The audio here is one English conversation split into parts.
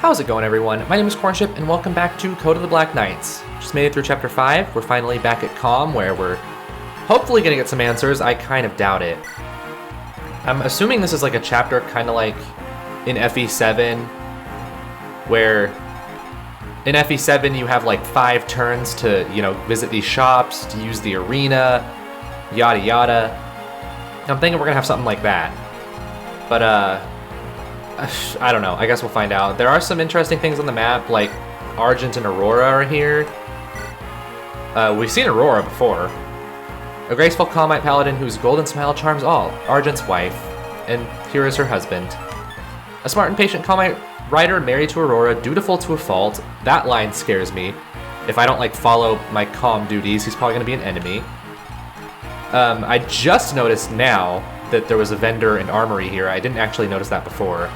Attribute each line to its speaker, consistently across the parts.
Speaker 1: How's it going, everyone? My name is Cornship, and welcome back to Code of the Black Knights. Just made it through Chapter 5. We're finally back at Calm, where we're hopefully gonna get some answers. I kind of doubt it. I'm assuming this is like a chapter kind of like in FE7, where in FE7 you have like 5 turns to, visit these shops, to use the arena, yada yada. I'm thinking we're gonna have something like that. But, I don't know. I guess we'll find out. There are some interesting things on the map, like Argent and Aurora are here. We've seen Aurora before. A graceful Calmite paladin whose golden smile charms all. Argent's wife. And here is her husband. A smart and patient Calmite rider married to Aurora, dutiful to a fault. That line scares me. If I don't, follow my Calm duties, he's probably going to be an enemy. I just noticed now that there was a vendor and armory here. I didn't actually notice that before.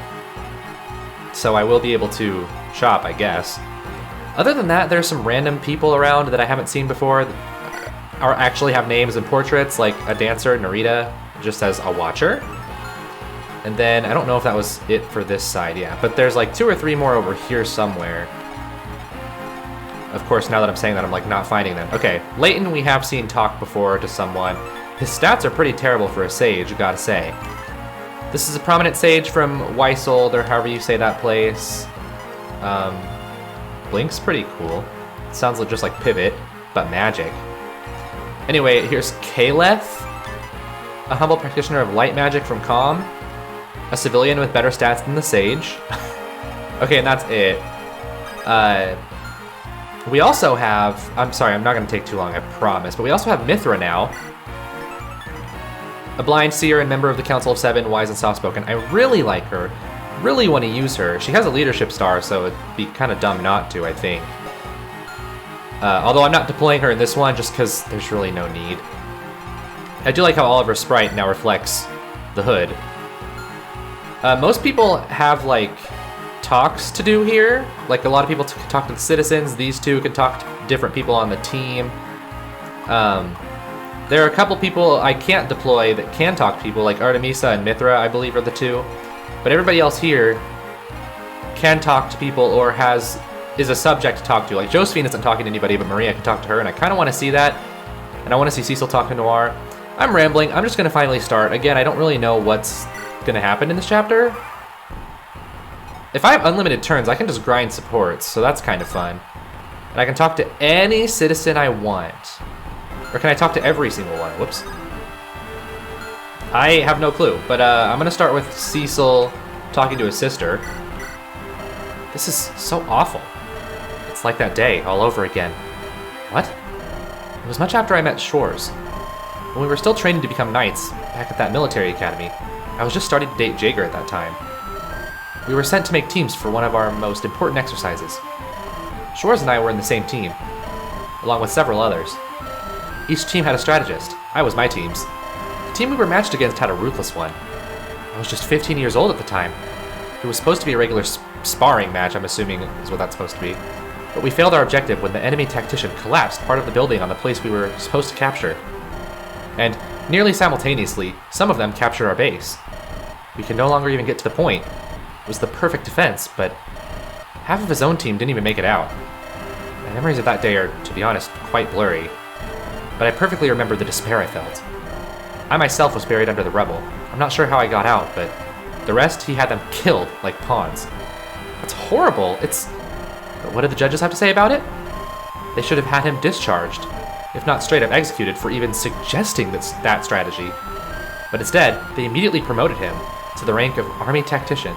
Speaker 1: So I will be able to shop, I guess. Other than that, there's some random people around that I haven't seen before that actually have names and portraits, like a dancer, Narita, just as a watcher. And then, I don't know if that was it for this side, yeah. But there's 2 or 3 more over here somewhere. Of course, now that I'm saying that, I'm not finding them. Okay, Leighton we have seen talk before to someone. His stats are pretty terrible for a sage, gotta say. This is a prominent sage from Weisold, or however you say that place. Blink's pretty cool. Sounds just like Pivot, but magic. Anyway, here's Kaleth, a humble practitioner of light magic from Calm. A civilian with better stats than the sage. Okay, and that's it. We also have... I'm sorry, I'm not going to take too long, I promise. But we also have Mithra now. A blind seer and member of the Council of Seven, wise and soft-spoken. I really like her. Really want to use her. She has a leadership star, so it'd be kind of dumb not to, I think. Although I'm not deploying her in this one, just because there's really no need. I do like how all of her sprite now reflects the hood. Most people have, talks to do here. A lot of people can talk to the citizens. These two can talk to different people on the team. There are a couple people I can't deploy that can talk to people, like Artemisa and Mithra, I believe, are the two. But everybody else here can talk to people or is a subject to talk to. Like, Josephine isn't talking to anybody, but Maria can talk to her, and I kind of want to see that. And I want to see Cecil talk to Noir. I'm rambling. I'm just going to finally start. Again, I don't really know what's going to happen in this chapter. If I have unlimited turns, I can just grind supports, so that's kind of fun. And I can talk to any citizen I want. Or can I talk to every single one? Whoops. I have no clue, but I'm going to start with Cecil talking to his sister. This is so awful. It's like that day all over again. What? It was much after I met Schwarz. When we were still training to become knights, back at that military academy, I was just starting to date Jaeger at that time. We were sent to make teams for one of our most important exercises. Schwarz and I were in the same team, along with several others. Each team had a strategist. I was my team's. The team we were matched against had a ruthless one. I was just 15 years old at the time. It was supposed to be a regular sparring match, I'm assuming is what that's supposed to be. But we failed our objective when the enemy tactician collapsed part of the building on the place we were supposed to capture. And nearly simultaneously, some of them captured our base. We could no longer even get to the point. It was the perfect defense, but half of his own team didn't even make it out. My memories of that day are, to be honest, quite blurry. But I perfectly remember the despair I felt. I myself was buried under the rubble. I'm not sure how I got out, but the rest, he had them killed like pawns. That's horrible. But what did the judges have to say about it? They should have had him discharged, if not straight up executed for even suggesting that strategy. But instead, they immediately promoted him to the rank of army tactician.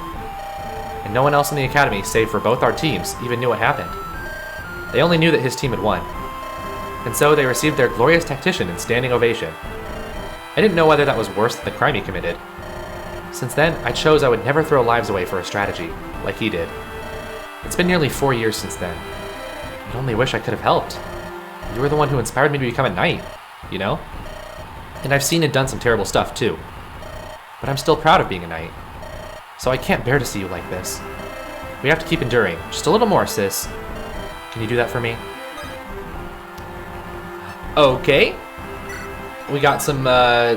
Speaker 1: And no one else in the academy, save for both our teams, even knew what happened. They only knew that his team had won. And so they received their glorious tactician in standing ovation. I didn't know whether that was worse than the crime he committed. Since then, I chose I would never throw lives away for a strategy, like he did. It's been nearly 4 years since then. I only wish I could have helped. You were the one who inspired me to become a knight, you know? And I've seen and done some terrible stuff too. But I'm still proud of being a knight. So I can't bear to see you like this. We have to keep enduring. Just a little more, sis. Can you do that for me? Okay. we got some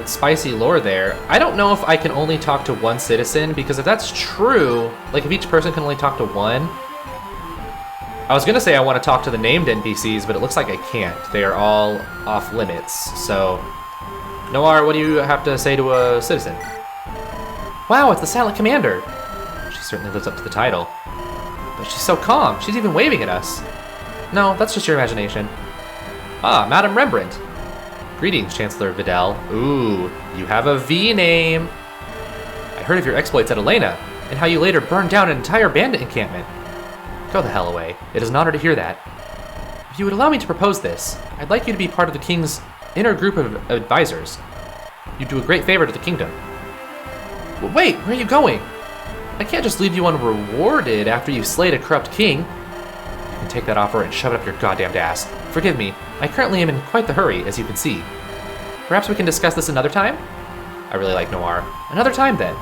Speaker 1: spicy lore there. I don't know if I can only talk to one citizen, because if that's true, like if each person can only talk to one, I was gonna say I want to talk to the named NPCs, but it looks like I can't. They are all off limits. So, Noir, what do you have to say to a citizen? Wow, it's the Silent Commander. She certainly lives up to the title. But she's so calm. She's even waving at us. No, that's just your imagination. Ah, Madame Rembrandt. Greetings, Chancellor Vidal. Ooh, you have a V name. I heard of your exploits at Elena, and how you later burned down an entire bandit encampment. Go the hell away. It is an honor to hear that. If you would allow me to propose this, I'd like you to be part of the king's inner group of advisors. You'd do a great favor to the kingdom. Wait, where are you going? I can't just leave you unrewarded after you've slayed a corrupt king. You can take that offer and shove it up your goddamned ass. Forgive me, I currently am in quite the hurry, as you can see. Perhaps we can discuss this another time? I really like Noir. Another time, then.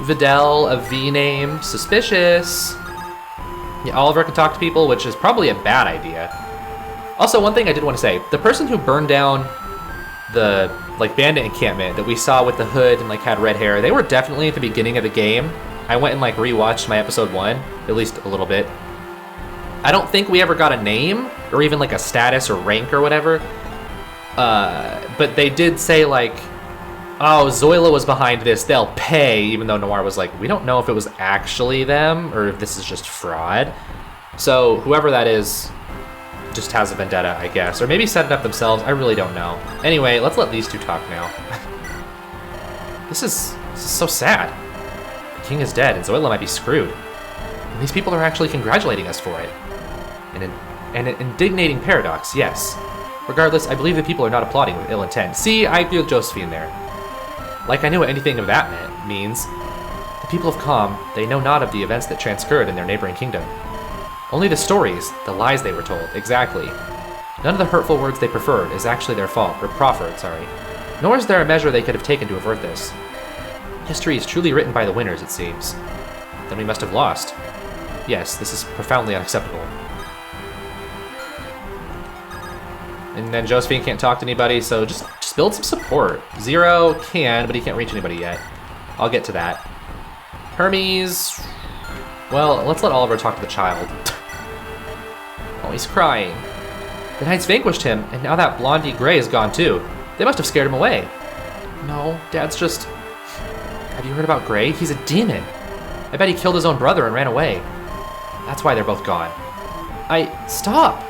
Speaker 1: Vidal, a V name, suspicious. Yeah, Oliver can talk to people, which is probably a bad idea. Also, one thing I did want to say, the person who burned down the bandit encampment that we saw with the hood and had red hair, they were definitely at the beginning of the game. I went and rewatched my episode 1, at least a little bit. I don't think we ever got a name or even a status or rank or whatever. But they did say oh, Zoila was behind this, they'll pay, even though Noir was we don't know if it was actually them or if this is just fraud. So whoever that is just has a vendetta, I guess. Or maybe set it up themselves, I really don't know. Anyway, let's let these two talk now. This is so sad. The king is dead and Zoila might be screwed. And these people are actually congratulating us for it. An indignating paradox, yes. Regardless, I believe the people are not applauding with ill intent. See, I agree with Josephine there. Like I knew what anything of that means. The people of Calm, they know not of the events that transcurred in their neighboring kingdom. Only the stories, the lies they were told, exactly. None of the hurtful words they preferred is actually their fault, or proffered, sorry. Nor is there a measure they could have taken to avert this. History is truly written by the winners, it seems. Then we must have lost. Yes, this is profoundly unacceptable. And then Josephine can't talk to anybody, so just build some support. Zero can, but he can't reach anybody yet. I'll get to that. Hermes... Well, let's let Oliver talk to the child. Oh, he's crying. The knights vanquished him, and now that Blondie Gray is gone too. They must have scared him away. No, Dad's just... Have you heard about Gray? He's a demon. I bet he killed his own brother and ran away. That's why they're both gone. Stop!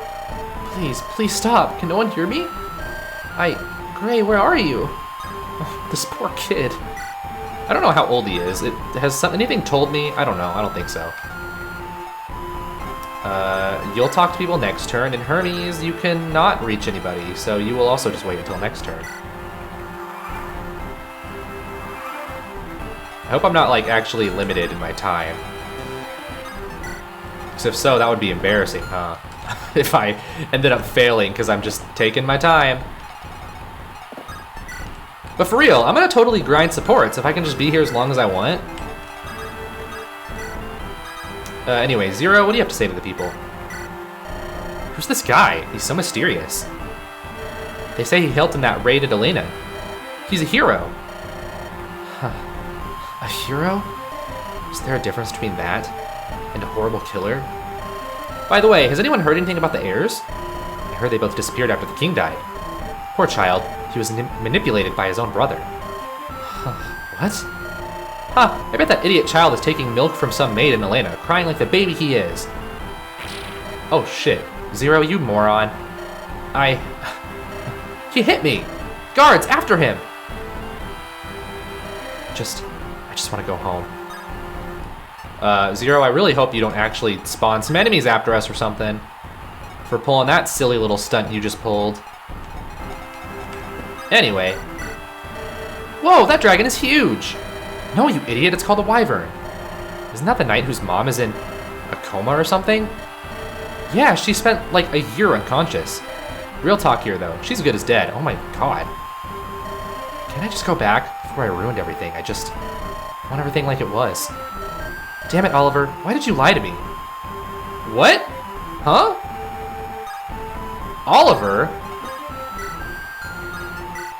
Speaker 1: Please stop. Can no one hear me? Gray, where are you? Oh, this poor kid. I don't know how old he is. Has anything told me? I don't know. I don't think so. You'll talk to people next turn, and Hermes, you cannot reach anybody, so you will also just wait until next turn. I hope I'm not, actually limited in my time. Because if so, that would be embarrassing, huh? If I ended up failing because I'm just taking my time. But for real, I'm gonna totally grind supports if I can just be here as long as I want. Anyway, Zero, what do you have to say to the people? Who's this guy? He's so mysterious. They say he helped in that raid at Elena. He's a hero. Huh. A hero? Is there a difference between that and a horrible killer? By the way, has anyone heard anything about the heirs? I heard they both disappeared after the king died. Poor child, he was manipulated by his own brother. What? Huh, I bet that idiot child is taking milk from some maid in Elena, crying like the baby he is. Oh shit, Zero, you moron. He hit me! Guards, after him! I just want to go home. Zero, I really hope you don't actually spawn some enemies after us or something for pulling that silly little stunt you just pulled. Anyway. Whoa, that dragon is huge! No, you idiot, it's called a wyvern. Isn't that the knight whose mom is in a coma or something? Yeah, she spent a year unconscious. Real talk here though, she's good as dead. Oh my god. Can I just go back before I ruined everything? I just want everything like it was. Damn it, Oliver, why did you lie to me? What? Huh? Oliver?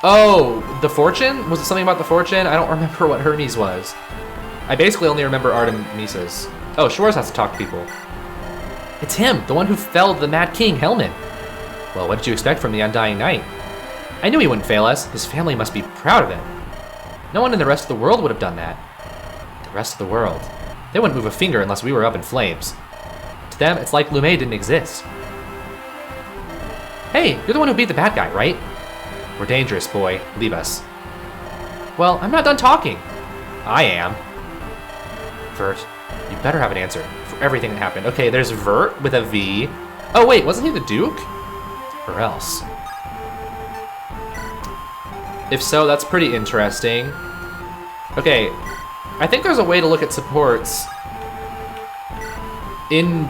Speaker 1: Oh, the fortune? Was it something about the fortune? I don't remember what Hermes was. I basically only remember Artemises. Oh, Schwarz has to talk to people. It's him, the one who felled the Mad King, Hellman. Well, what did you expect from the Undying Knight? I knew he wouldn't fail us. His family must be proud of him. No one in the rest of the world would have done that. The rest of the world. They wouldn't move a finger unless we were up in flames. To them, it's like Lumet didn't exist. Hey, you're the one who beat the bad guy, right? We're dangerous, boy. Leave us. Well, I'm not done talking. I am. Vert, you better have an answer for everything that happened. Okay, there's Vert with a V. Oh, wait, wasn't he the Duke? Or else. If so, that's pretty interesting. Okay, I think there's a way to look at supports in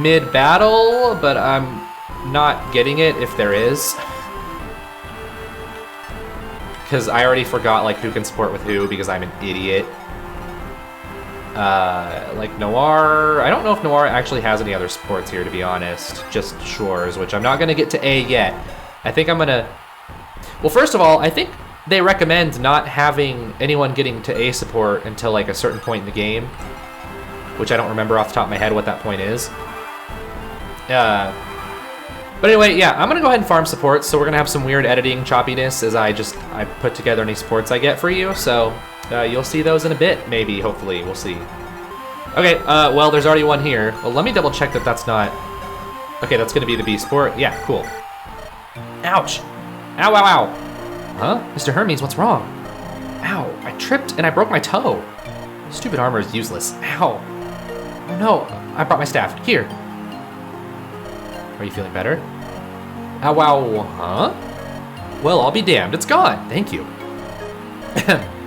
Speaker 1: mid-battle, but I'm not getting it if there is. Because I already forgot like who can support with who because I'm an idiot. Like Noir, I don't know if Noir actually has any other supports here, to be honest. Just Schwarz, which I'm not gonna get to A yet. I think I'm gonna, well, first of all, I think they recommend not having anyone getting to A support until like a certain point in the game, which I don't remember off the top of my head what that point is. But anyway, yeah, I'm gonna go ahead and farm supports, so we're gonna have some weird editing choppiness as I put together any supports I get for you, so you'll see those in a bit, maybe, hopefully, we'll see. Okay, well, there's already one here. Well, let me double check that that's not, okay, that's gonna be the B support, yeah, cool. Ouch, ow, ow, ow. Huh? Mr. Hermes, what's wrong? Ow, I tripped and I broke my toe. Stupid armor is useless, ow. Oh no, I brought my staff, here. Are you feeling better? Ow, wow, huh? Well, I'll be damned, it's gone, thank you.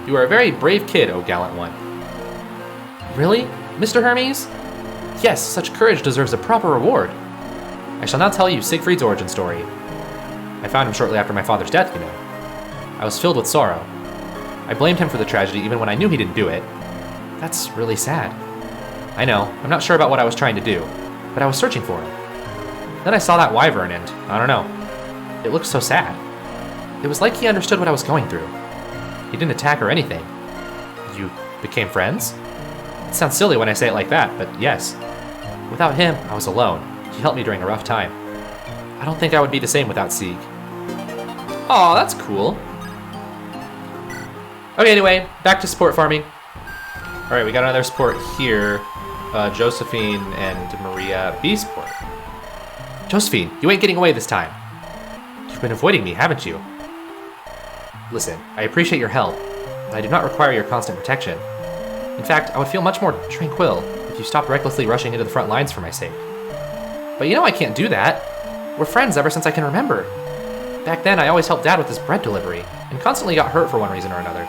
Speaker 1: You are a very brave kid, oh gallant one. Really, Mr. Hermes? Yes, such courage deserves a proper reward. I shall now tell you Siegfried's origin story. I found him shortly after my father's death, you know. I was filled with sorrow. I blamed him for the tragedy even when I knew he didn't do it. That's really sad. I know, I'm not sure about what I was trying to do, but I was searching for him. Then I saw that wyvern and, I don't know, it looked so sad. It was like he understood what I was going through. He didn't attack or anything. You became friends? It sounds silly when I say it like that, but yes. Without him, I was alone. He helped me during a rough time. I don't think I would be the same without Sieg. Aw, that's cool. Okay, anyway, back to support farming. Alright, we got another support here. Josephine and Maria B support. Josephine, you ain't getting away this time. You've been avoiding me, haven't you? Listen, I appreciate your help, but I do not require your constant protection. In fact, I would feel much more tranquil if you stopped recklessly rushing into the front lines for my sake. But you know I can't do that. We're friends ever since I can remember. Back then, I always helped Dad with his bread delivery, and constantly got hurt for one reason or another.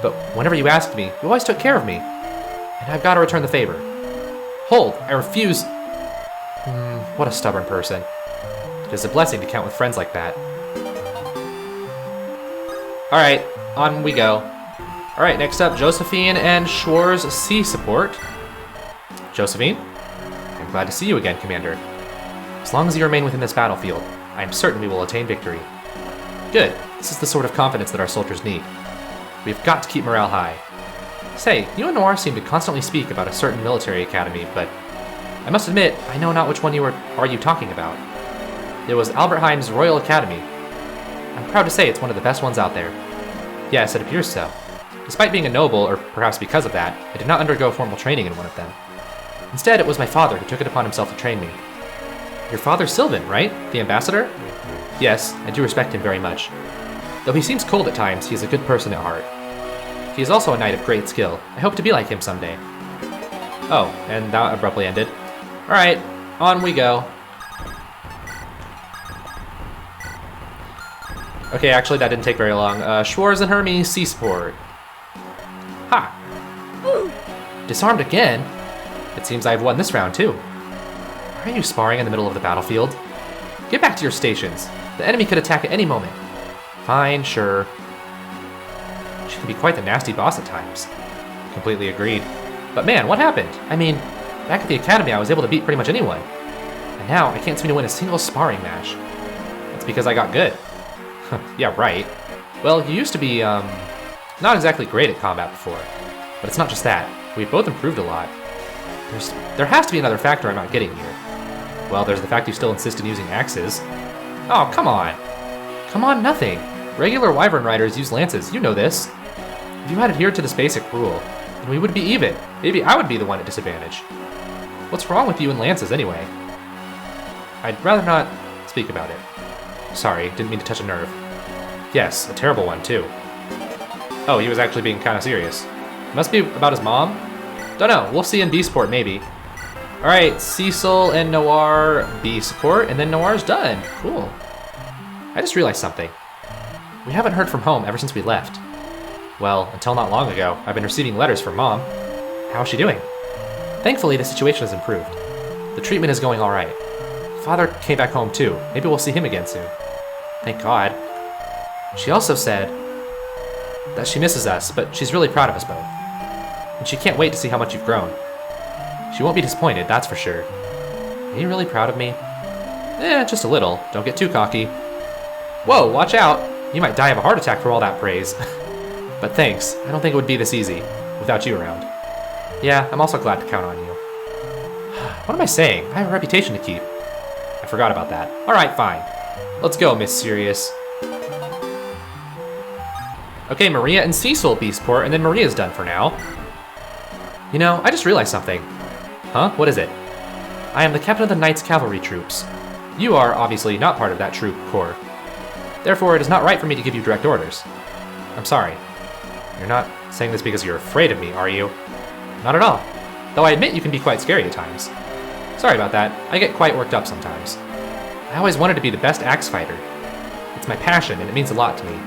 Speaker 1: But whenever you asked me, you always took care of me. And I've got to return the favor. Hold, I refuse. What a stubborn person. It is a blessing to count with friends like that. Alright, on we go. Alright, next up, Josephine and Schwarz C support. Josephine? I'm glad to see you again, Commander. As long as you remain within this battlefield, I am certain we will attain victory. Good, this is the sort of confidence that our soldiers need. We've got to keep morale high. Say, you and Noir seem to constantly speak about a certain military academy, but I must admit, I know not which one are you talking about. It was Albertheim's Royal Academy. I'm proud to say it's one of the best ones out there. Yes, it appears so. Despite being a noble, or perhaps because of that, I did not undergo formal training in one of them. Instead, it was my father who took it upon himself to train me. Your father's Sylvan, right? The ambassador? Yes, I do respect him very much. Though he seems cold at times, he is a good person at heart. He is also a knight of great skill. I hope to be like him someday. Oh, and that abruptly ended. Alright, on we go. Okay, actually that didn't take very long. Schwarz and Hermes C support. Ha! Disarmed again? It seems I've won this round too. Why are you sparring in the middle of the battlefield? Get back to your stations. The enemy could attack at any moment. Fine, sure. She can be quite the nasty boss at times. Completely agreed. But man, what happened? I mean, back at the academy I was able to beat pretty much anyone. And now I can't seem to win a single sparring match. That's because I got good. Yeah, right. Well, you used to be, not exactly great at combat before. But it's not just that. We've both improved a lot. There has to be another factor I'm not getting here. Well, there's the fact you still insist on using axes. Oh, come on. Come on, nothing. Regular wyvern riders use lances, you know this. If you had adhered to this basic rule, then we would be even. Maybe I would be the one at disadvantage. What's wrong with you and lances, anyway? I'd rather not speak about it. Sorry, didn't mean to touch a nerve. Yes, a terrible one, too. Oh, he was actually being kind of serious. Must be about his mom? Dunno, we'll see in B support, maybe. Alright, Cecil and Noir B support, and then Noir's done. Cool. I just realized something. We haven't heard from home ever since we left. Well, until not long ago, I've been receiving letters from Mom. How's she doing? Thankfully, the situation has improved. The treatment is going alright. Father came back home too. Maybe we'll see him again soon. Thank God. She also said that she misses us, but she's really proud of us both. And she can't wait to see how much you've grown. She won't be disappointed, that's for sure. Are you really proud of me? Just a little. Don't get too cocky. Whoa, watch out! You might die of a heart attack for all that praise. But thanks, I don't think it would be this easy without you around. Yeah, I'm also glad to count on you. What am I saying? I have a reputation to keep. I forgot about that. Alright, fine. Let's go, Miss Serious. Okay, Maria and Cecil be support, and then Maria's done for now. You know, I just realized something. Huh? What is it? I am the captain of the Knights Cavalry troops. You are, obviously, not part of that troop corps. Therefore, it is not right for me to give you direct orders. I'm sorry. You're not saying this because you're afraid of me, are you? Not at all. Though I admit you can be quite scary at times. Sorry about that. I get quite worked up sometimes. I always wanted to be the best axe fighter. It's my passion, and it means a lot to me.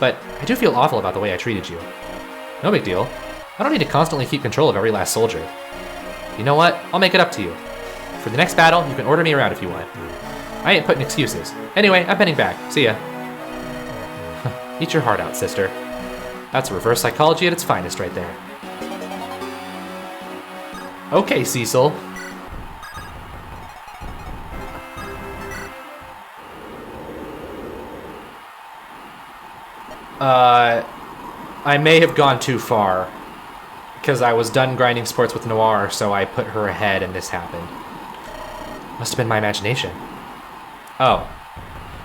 Speaker 1: But I do feel awful about the way I treated you. No big deal. I don't need to constantly keep control of every last soldier. You know what? I'll make it up to you. For the next battle, you can order me around if you want. I ain't putting excuses. Anyway, I'm heading back. See ya. Eat your heart out, sister. That's reverse psychology at its finest right there. Okay, Cecil. I may have gone too far. Because I was done grinding sports with Noir, so I put her ahead and this happened. Must have been my imagination. Oh.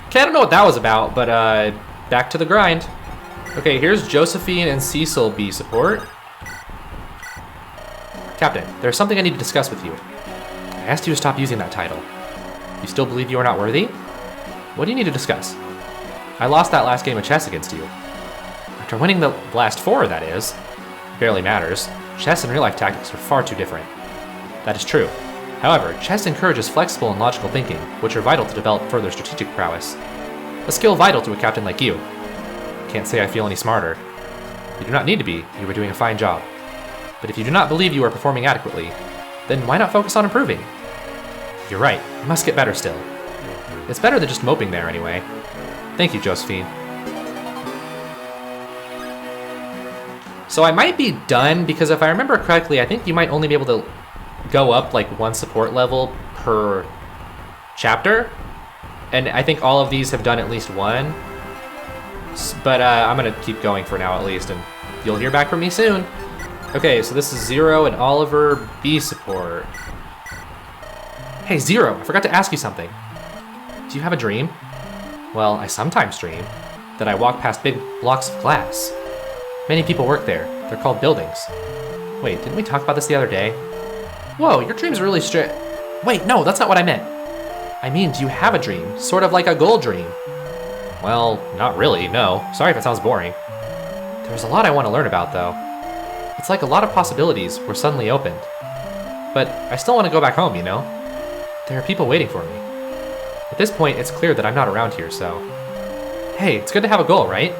Speaker 1: Okay, I don't know what that was about, but back to the grind. Okay, here's Josephine and Cecil B support. Captain, there's something I need to discuss with you. I asked you to stop using that title. You still believe you are not worthy? What do you need to discuss? I lost that last game of chess against you. After winning the last 4, that is. Barely matters. Chess and real-life tactics are far too different. That is true. However, chess encourages flexible and logical thinking, which are vital to develop further strategic prowess. A skill vital to a captain like you. Can't say I feel any smarter. You do not need to be, you are doing a fine job. But if you do not believe you are performing adequately, then why not focus on improving? You're right, you must get better still. It's better than just moping there anyway. Thank you, Josephine. So I might be done, because if I remember correctly, I think you might only be able to go up like 1 support level per chapter. And I think all of these have done at least 1. But I'm going to keep going for now at least, and you'll hear back from me soon. Okay, so this is Zero and Oliver B support. Hey, Zero, I forgot to ask you something. Do you have a dream? Well, I sometimes dream that I walk past big blocks of glass. Many people work there. They're called buildings. Wait, didn't we talk about this the other day? Whoa, your dream's really Wait, no, that's not what I meant. I mean, do you have a dream? Sort of like a goal dream. Well, not really, no. Sorry if it sounds boring. There's a lot I want to learn about, though. It's like a lot of possibilities were suddenly opened. But I still want to go back home, you know? There are people waiting for me. At this point, it's clear that I'm not around here, so... Hey, it's good to have a goal, right?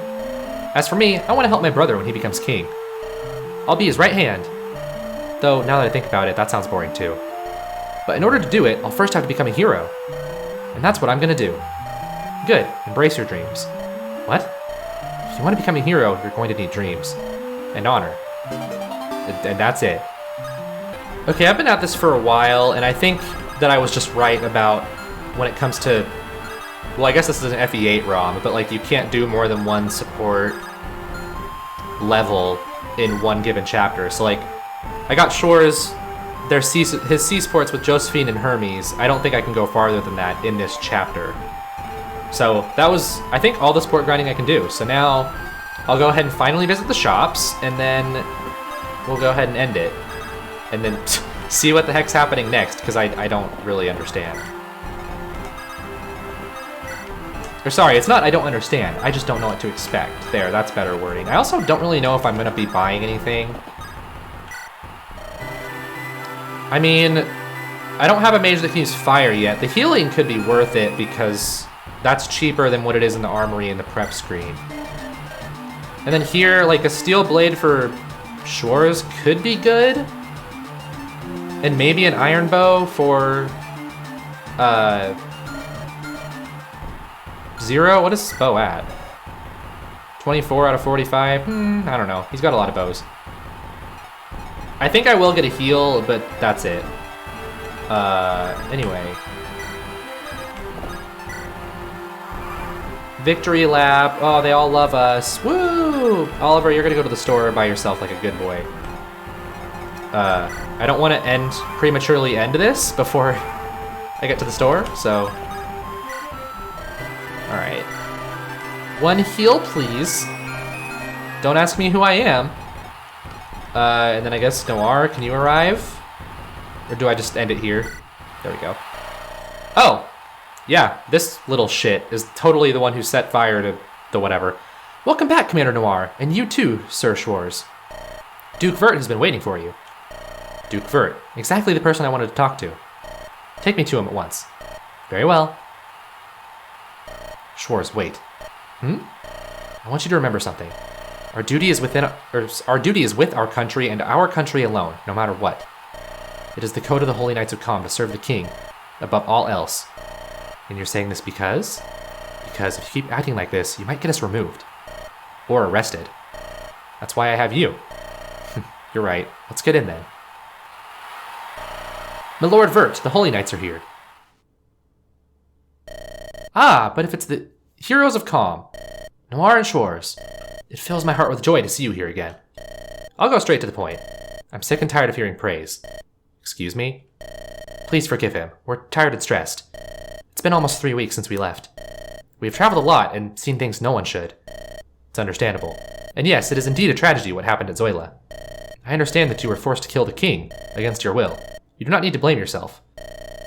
Speaker 1: As for me, I want to help my brother when he becomes king. I'll be his right hand. Though, now that I think about it, that sounds boring too. But in order to do it, I'll first have to become a hero. And that's what I'm gonna do. Good, embrace your dreams. What? If you want to become a hero, you're going to need dreams. And honor. And that's it. Okay, I've been at this for a while, and I think that I was just right about when it comes to Well, I guess this is an FE8 ROM, but like you can't do more than one support level in one given chapter. So like, I got Schwarz, his C sports with Josephine and Hermes. I don't think I can go farther than that in this chapter. So that was, I think, all the support grinding I can do. So now I'll go ahead and finally visit the shops, and then we'll go ahead and end it. And then see what the heck's happening next, because I don't really understand. Or sorry, it's not I don't understand, I just don't know what to expect. There, that's better wording. I also don't really know if I'm gonna be buying anything. I mean, I don't have a mage that can use fire yet. The healing could be worth it because that's cheaper than what it is in the armory and the prep screen. And then here, like a steel blade for Schwarz could be good. And maybe an iron bow for, Zero? What is his bow at? 24 out of 45? I don't know. He's got a lot of bows. I think I will get a heal, but that's it. Anyway. Victory lap. Oh, they all love us. Woo! Oliver, you're gonna go to the store by yourself like a good boy. I don't want to prematurely end this before I get to the store, so... Alright. One heal, please. Don't ask me who I am. And then I guess Noir, can you arrive? Or do I just end it here? There we go. Oh! Yeah, this little shit is totally the one who set fire to the whatever. Welcome back, Commander Noir, and you too, Sir Schwarz. Duke Vert has been waiting for you. Duke Vert, exactly the person I wanted to talk to. Take me to him at once. Very well. Schwarz, wait. I want you to remember something. Our duty is with our country and our country alone, no matter what. It is the code of the Holy Knights of Kham to serve the king above all else. And you're saying this because? Because if you keep acting like this, you might get us removed. Or arrested. That's why I have you. You're right. Let's get in then. My Lord Vert, the Holy Knights are here. Ah, but if it's the heroes of Kham, Noir and Schwarz, it fills my heart with joy to see you here again. I'll go straight to the point. I'm sick and tired of hearing praise. Excuse me? Please forgive him. We're tired and stressed. It's been almost 3 weeks since we left. We've traveled a lot and seen things no one should. It's understandable. And yes, it is indeed a tragedy what happened at Zoila. I understand that you were forced to kill the king, against your will. You do not need to blame yourself.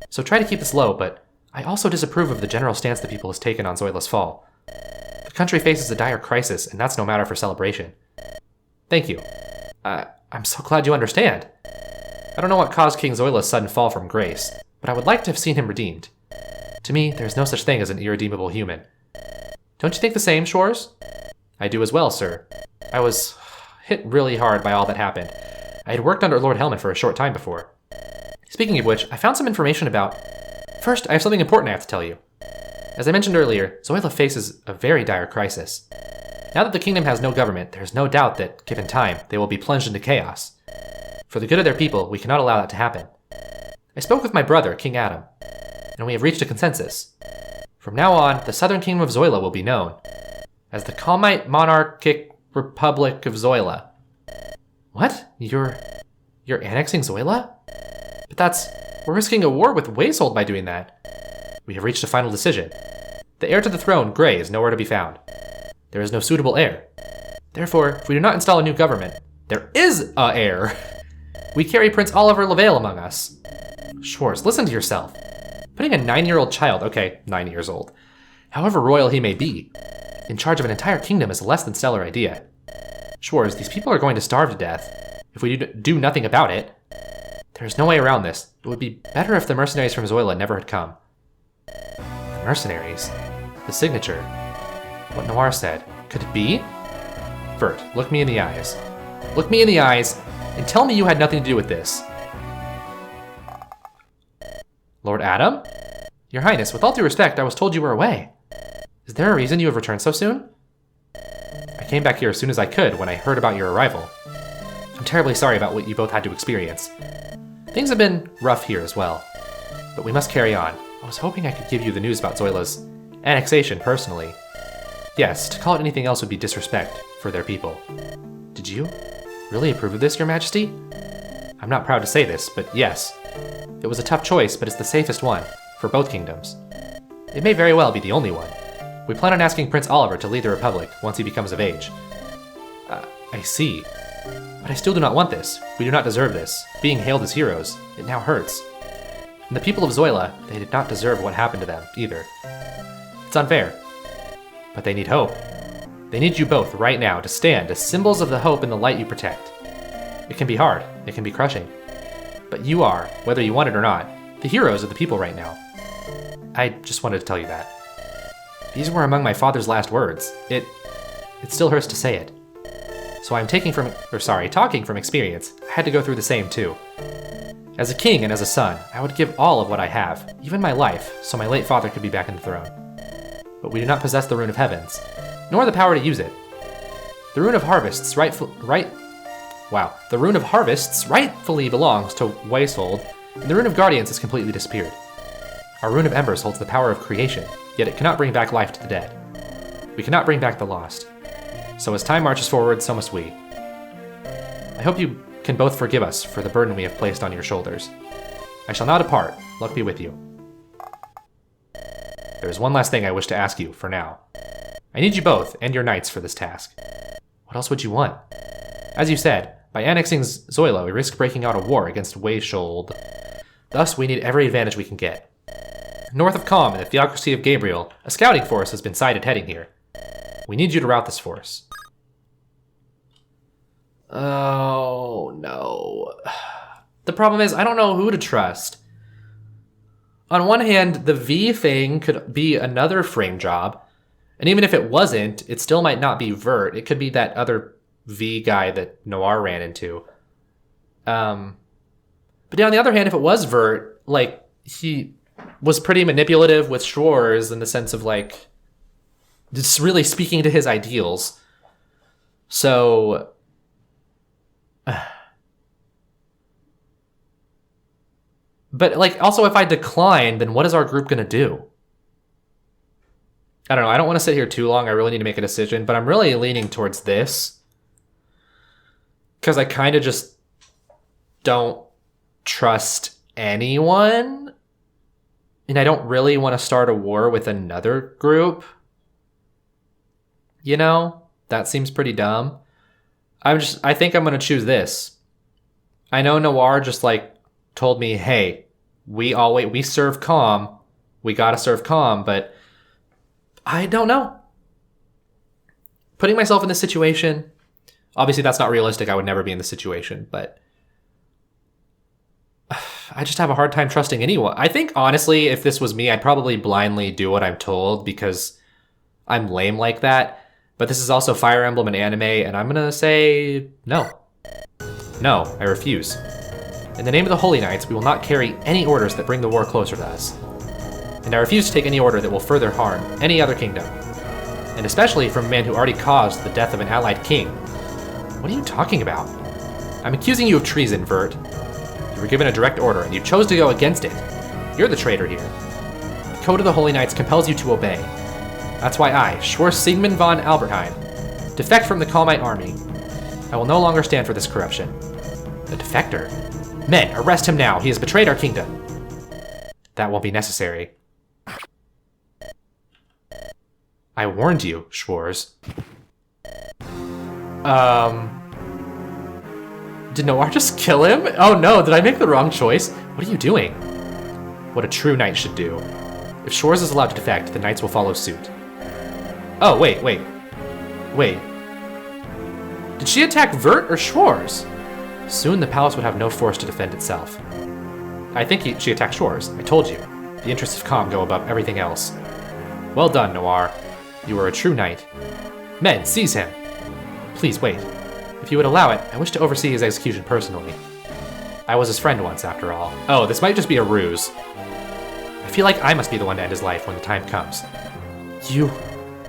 Speaker 1: So try to keep this low, but I also disapprove of the general stance the people has taken on Zoila's fall. The country faces a dire crisis, and that's no matter for celebration. Thank you. I'm so glad you understand. I don't know what caused King Zoila's sudden fall from grace, but I would like to have seen him redeemed. To me, there's no such thing as an irredeemable human. Don't you think the same, Schwarz? I do as well, sir. I was hit really hard by all that happened. I had worked under Lord Helmet for a short time before. Speaking of which, I found some information about... First, I have something important I have to tell you. As I mentioned earlier, Zoila faces a very dire crisis. Now that the kingdom has no government, there's no doubt that, given time, they will be plunged into chaos. For the good of their people, we cannot allow that to happen. I spoke with my brother, King Adam, and we have reached a consensus. From now on, the southern kingdom of Zoila will be known as the Khamite Monarchic Republic of Zoila. What? You're annexing Zoila? But we're risking a war with Waysold by doing that. We have reached a final decision. The heir to the throne, Grey, is nowhere to be found. There is no suitable heir. Therefore, if we do not install a new government, there is a heir. We carry Prince Oliver Lavale among us. Schwarz, listen to yourself. Putting a 9-year-old child, okay, 9 years old, however royal he may be, in charge of an entire kingdom is a less than stellar idea. Schwarz, these people are going to starve to death. If we do nothing about it, there's no way around this. It would be better if the mercenaries from Zoila never had come. The mercenaries? The signature? What Noir said. Could it be? Vert, look me in the eyes. Look me in the eyes and tell me you had nothing to do with this. Lord Adam? Your Highness, with all due respect, I was told you were away. Is there a reason you have returned so soon? I came back here as soon as I could when I heard about your arrival. I'm terribly sorry about what you both had to experience. Things have been rough here as well, but we must carry on. I was hoping I could give you the news about Zoila's annexation, personally. Yes, to call it anything else would be disrespect for their people. Did you really approve of this, Your Majesty? I'm not proud to say this, but yes. It was a tough choice, but it's the safest one, for both kingdoms. It may very well be the only one. We plan on asking Prince Oliver to lead the Republic once he becomes of age. I see. But I still do not want this. We do not deserve this. Being hailed as heroes, it now hurts. And the people of Zoila, they did not deserve what happened to them, either. It's unfair. But they need hope. They need you both, right now, to stand as symbols of the hope and the light you protect. It can be hard. It can be crushing. But you are, whether you want it or not, the heroes of the people right now. I just wanted to tell you that. These were among my father's last words. It still hurts to say it. So I'm talking from experience. I had to go through the same too. As a king and as a son, I would give all of what I have, even my life, so my late father could be back in the throne. But we do not possess the Rune of Heavens, nor the power to use it. The Rune of Harvests the Rune of Harvests rightfully belongs to Weisold, and the Rune of Guardians has completely disappeared. Our Rune of Embers holds the power of creation, yet it cannot bring back life to the dead. We cannot bring back the lost. So as time marches forward, so must we. I hope you can both forgive us for the burden we have placed on your shoulders. I shall now depart. Luck be with you. There is one last thing I wish to ask you, for now. I need you both, and your knights, for this task. What else would you want? As you said, by annexing Zoila, we risk breaking out a war against Weisold. Thus, we need every advantage we can get. North of Calm, in the Theocracy of Gabriel, a scouting force has been sighted heading here. We need you to route this force. Oh, no. The problem is, I don't know who to trust. On one hand, the V thing could be another frame job, and even if it wasn't, it still might not be Vert. It could be that other V guy that Noir ran into. But on the other hand, if it was Vert, like, he was pretty manipulative with Schwarz in the sense of, like, just really speaking to his ideals. So... But, like, also if I decline, then what is our group gonna do? I don't know, I don't want to sit here too long, I really need to make a decision, but I'm really leaning towards this. Because I kind of just don't trust anyone. And I don't really want to start a war with another group. You know? That seems pretty dumb. I think I'm going to choose this. I know Noir just, like, told me, hey, we serve Calm. We gotta serve Calm, but I don't know. Putting myself in this situation, obviously that's not realistic. I would never be in this situation, but I just have a hard time trusting anyone. I think, honestly, if this was me, I'd probably blindly do what I'm told because I'm lame like that. But this is also Fire Emblem and anime, and I'm gonna say no. No, I refuse. In the name of the Holy Knights, we will not carry any orders that bring the war closer to us. And I refuse to take any order that will further harm any other kingdom. And especially from a man who already caused the death of an allied king. What are you talking about? I'm accusing you of treason, Vert. You were given a direct order, and you chose to go against it. You're the traitor here. The Code of the Holy Knights compels you to obey. That's why I, Schwarz Siegmund von Albertheim, defect from the Calmite army. I will no longer stand for this corruption. The defector? Men, arrest him now. He has betrayed our kingdom. That won't be necessary. I warned you, Schwarz. Did Noir just kill him? Oh no, did I make the wrong choice? What are you doing? What a true knight should do. If Schwarz is allowed to defect, the knights will follow suit. Oh, wait. Did she attack Vert or Schwarz? Soon the palace would have no force to defend itself. I think she attacked Schwarz. I told you. The interests of Calm go above everything else. Well done, Noir. You are a true knight. Men, seize him! Please wait. If you would allow it, I wish to oversee his execution personally. I was his friend once, after all. Oh, this might just be a ruse. I feel like I must be the one to end his life when the time comes. You...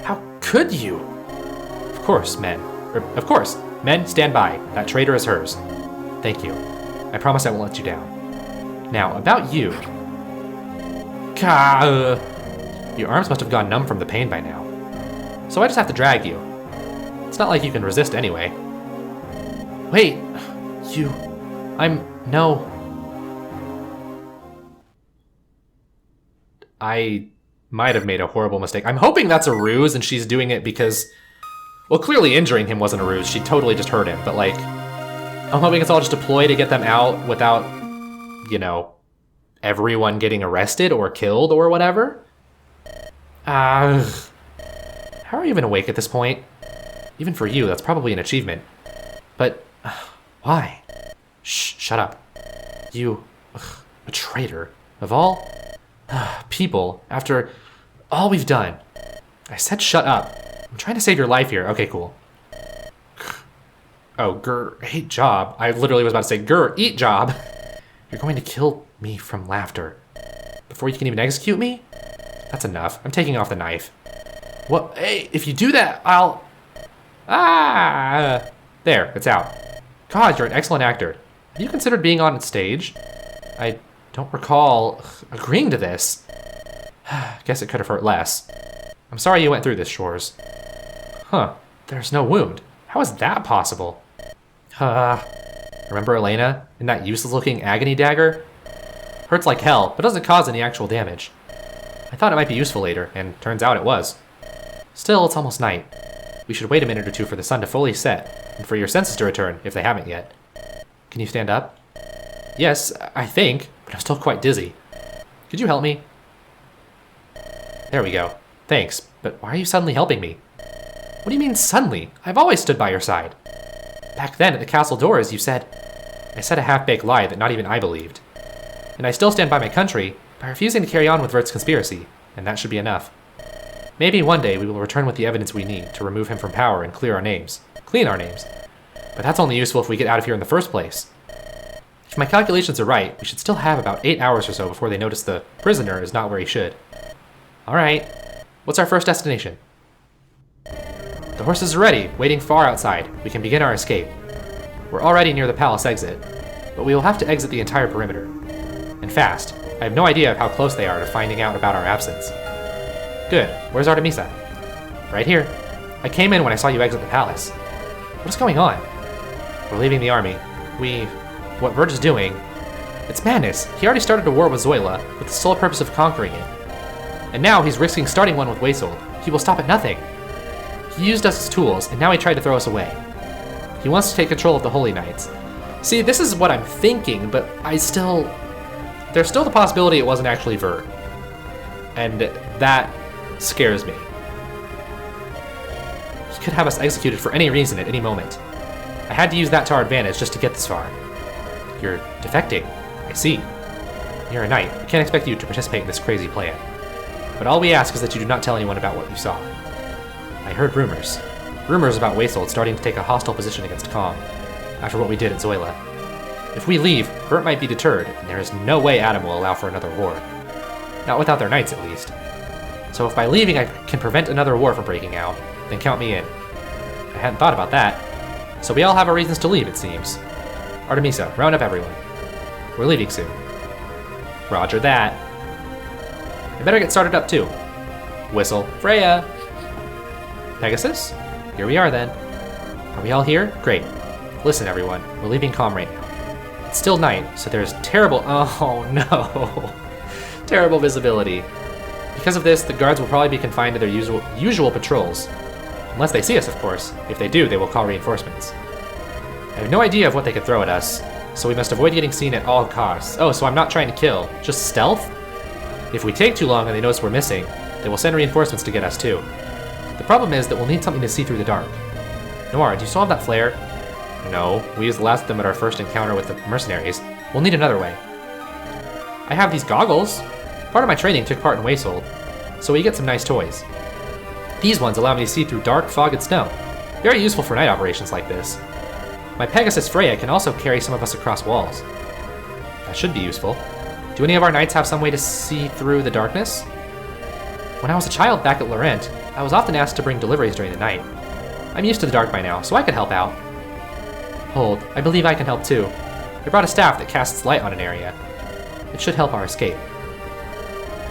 Speaker 1: How could you? Of course, men. Of course. Men, stand by. That traitor is hers. Thank you. I promise I won't let you down. Now, about you... Your arms must have gone numb from the pain by now. So I just have to drag you. It's not like you can resist anyway. Wait, no. I might have made a horrible mistake. I'm hoping that's a ruse and she's doing it because, well, clearly injuring him wasn't a ruse. She totally just hurt him, but like, I'm hoping it's all just a ploy to get them out without, you know, everyone getting arrested or killed or whatever. How are you even awake at this point? Even for you, that's probably an achievement. But why? Shh, shut up. You, a traitor. Of all people, after all we've done. I said shut up. I'm trying to save your life here. Okay, cool. Oh, grr, hate job. I literally was about to say, grr, eat job. You're going to kill me from laughter. Before you can even execute me? That's enough. I'm taking off the knife. What? Hey, if you do that, I'll... There, it's out. God, you're an excellent actor. Have you considered being on stage? I don't recall agreeing to this. Guess it could have hurt less. I'm sorry you went through this, Schwarz. Huh, there's no wound. How is that possible? Remember Elena and that useless-looking agony dagger? Hurts like hell, but doesn't cause any actual damage. I thought it might be useful later, and turns out it was. Still, it's almost night. We should wait a minute or two for the sun to fully set, and for your senses to return, if they haven't yet. Can you stand up? Yes, I think, but I'm still quite dizzy. Could you help me? There we go. Thanks, but why are you suddenly helping me? What do you mean suddenly? I've always stood by your side. Back then, at the castle doors, you said... I said a half-baked lie that not even I believed. And I still stand by my country by refusing to carry on with Vert's conspiracy, and that should be enough. Maybe one day we will return with the evidence we need to remove him from power and clear our names. Clean our names. But that's only useful if we get out of here in the first place. If my calculations are right, we should still have about 8 hours or so before they notice the prisoner is not where he should. Alright, what's our first destination? The horses are ready, waiting far outside. We can begin our escape. We're already near the palace exit, but we will have to exit the entire perimeter. And fast. I have no idea of how close they are to finding out about our absence. Good. Where's Artemisa? Right here. I came in when I saw you exit the palace. What is going on? We're leaving the army. What Vert is doing... It's madness. He already started a war with Zoila, with the sole purpose of conquering it. And now he's risking starting one with Waisold. He will stop at nothing. He used us as tools, and now he tried to throw us away. He wants to take control of the Holy Knights. See, this is what I'm thinking, but there's still the possibility it wasn't actually Vert. And that scares me. He could have us executed for any reason at any moment. I had to use that to our advantage just to get this far. You're defecting. I see. You're a knight. We can't expect you to participate in this crazy plan. But all we ask is that you do not tell anyone about what you saw. I heard rumors. Rumors about Waisold starting to take a hostile position against Kong, after what we did at Zoila. If we leave, Vert might be deterred, and there is no way Adam will allow for another war. Not without their knights, at least. So if by leaving I can prevent another war from breaking out, then count me in. I hadn't thought about that. So we all have our reasons to leave, it seems. Artemisa, round up everyone. We're leaving soon. Roger that. I better get started up too. Whistle. Freya! Pegasus? Here we are then. Are we all here? Great. Listen everyone, we're leaving Calm right now. It's still night, so there's terrible terrible visibility. Because of this, the guards will probably be confined to their usual patrols. Unless they see us, of course. If they do, they will call reinforcements. I have no idea of what they could throw at us, so we must avoid getting seen at all costs. Oh, so I'm not trying to kill, just stealth? If we take too long and they notice we're missing, they will send reinforcements to get us too. The problem is that we'll need something to see through the dark. Noir, do you still have that flare? No, we used the last of them at our first encounter with the mercenaries. We'll need another way. I have these goggles. Part of my training took part in Waisold, so we get some nice toys. These ones allow me to see through dark, fog, and snow. Very useful for night operations like this. My Pegasus Freya can also carry some of us across walls. That should be useful. Do any of our knights have some way to see through the darkness? When I was a child back at Laurent, I was often asked to bring deliveries during the night. I'm used to the dark by now, so I could help out. Hold, I believe I can help too. I brought a staff that casts light on an area. It should help our escape.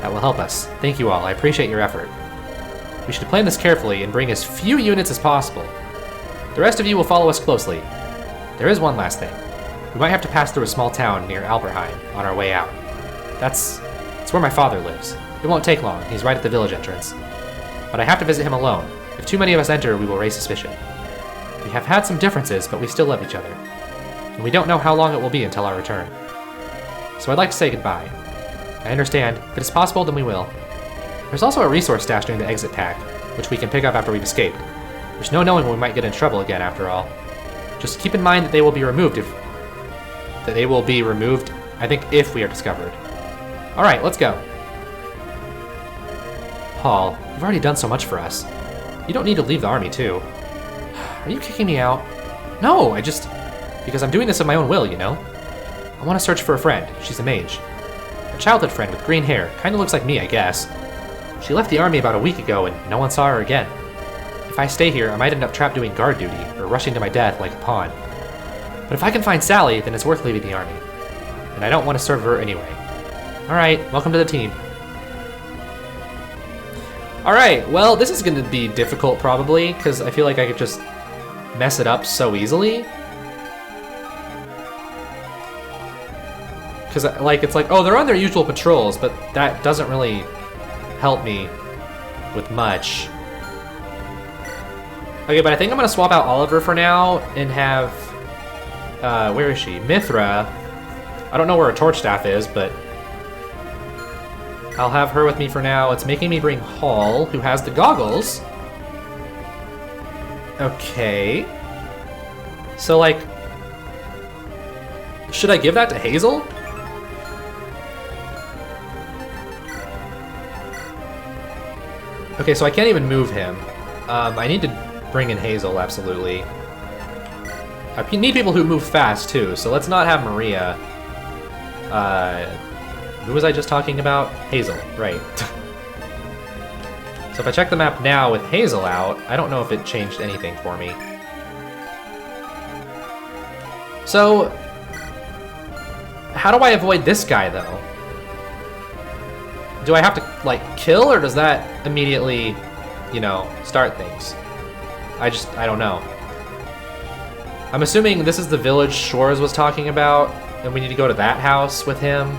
Speaker 1: That will help us. Thank you all, I appreciate your effort. We should plan this carefully and bring as few units as possible. The rest of you will follow us closely. There is one last thing. We might have to pass through a small town near Alberheim on our way out. That's where my father lives. It won't take long, he's right at the village entrance. But I have to visit him alone. If too many of us enter, we will raise suspicion. We have had some differences, but we still love each other. And we don't know how long it will be until our return. So I'd like to say goodbye. I understand. If it is possible, then we will. There's also a resource stash near the exit pack, which we can pick up after we've escaped. There's no knowing when we might get in trouble again, after all. Just keep in mind that they will be removed I think, if we are discovered. Alright, let's go. Paul, you've already done so much for us. You don't need to leave the army, too. Are you kicking me out? No, because I'm doing this of my own will, you know? I want to search for a friend. She's a mage. A childhood friend with green hair. Kinda looks like me, I guess. She left the army about a week ago and no one saw her again. If I stay here, I might end up trapped doing guard duty or rushing to my death like a pawn. But if I can find Sally, then it's worth leaving the army. And I don't want to serve her anyway. Alright, welcome to the team. Alright, well, this is going to be difficult probably, because I feel like I could just mess it up so easily. Because, it's like, oh, they're on their usual patrols, but that doesn't really help me with much. Okay, but I think I'm going to swap out Oliver for now and have, where is she? Mithra. I don't know where her torch staff is, but I'll have her with me for now. It's making me bring Hall, who has the goggles. Okay. So, should I give that to Hazel? Okay, so I can't even move him. I need to bring in Hazel, absolutely. I need people who move fast, too, so let's not have Maria. Who was I just talking about? Hazel, right. So if I check the map now with Hazel out, I don't know if it changed anything for me. So, how do I avoid this guy, though? Do I have to, kill, or does that immediately, start things? I don't know. I'm assuming this is the village Schwarz was talking about, and we need to go to that house with him.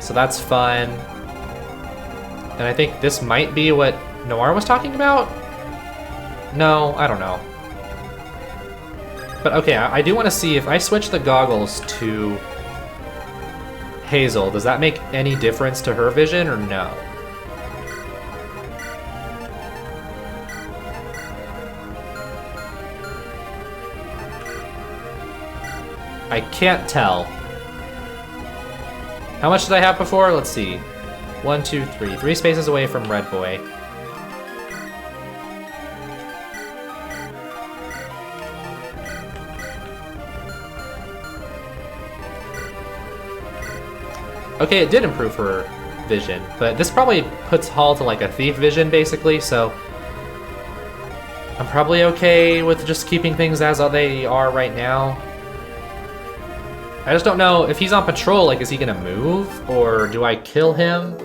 Speaker 1: So that's fun. And I think this might be what Noir was talking about? No, I don't know. But okay, I do want to see if I switch the goggles to Hazel, does that make any difference to her vision or no? I can't tell. How much did I have before? Let's see. 1, 2, 3. 3 spaces away from Red Boy. Okay, it did improve her vision, but this probably puts Hall to a thief vision, basically, so I'm probably okay with just keeping things as they are right now. I just don't know, if he's on patrol, is he gonna move? Or do I kill him?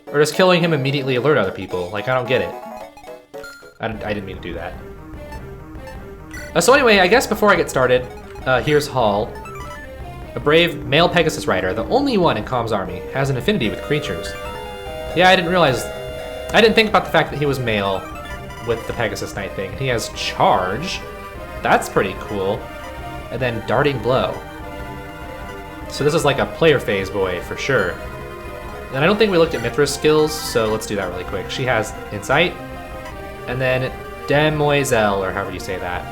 Speaker 1: Or does killing him immediately alert other people? I don't get it. I didn't mean to do that. So anyway, I guess before I get started, here's Hall. A brave male Pegasus rider, the only one in Calm's army, has an affinity with creatures. Yeah, I didn't think about the fact that he was male with the Pegasus Knight thing. He has charge. That's pretty cool. And then darting blow. So this is a player phase boy for sure. And I don't think we looked at Mithra's skills, so let's do that really quick. She has insight, and then demoiselle, or however you say that.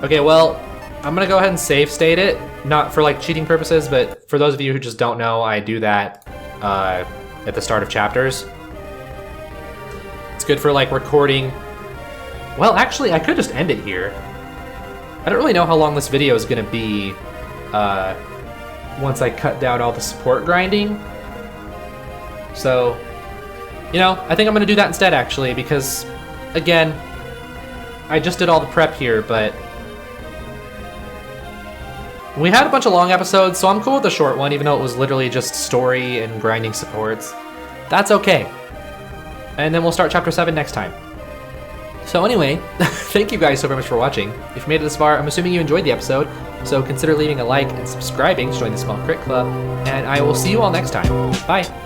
Speaker 1: Okay, well, I'm gonna go ahead and save state it, not for cheating purposes, but for those of you who just don't know, I do that at the start of chapters. It's good for recording. Well, actually, I could just end it here. I don't really know how long this video is gonna be once I cut down all the support grinding. So, I think I'm gonna do that instead, actually, because, again, I just did all the prep here, but We had a bunch of long episodes, so I'm cool with the short one, even though it was literally just story and grinding supports. That's okay. And then we'll start Chapter 7 next time. So anyway, thank you guys so very much for watching. If you made it this far, I'm assuming you enjoyed the episode, so consider leaving a like and subscribing to join the Small Crit Club, and I will see you all next time. Bye!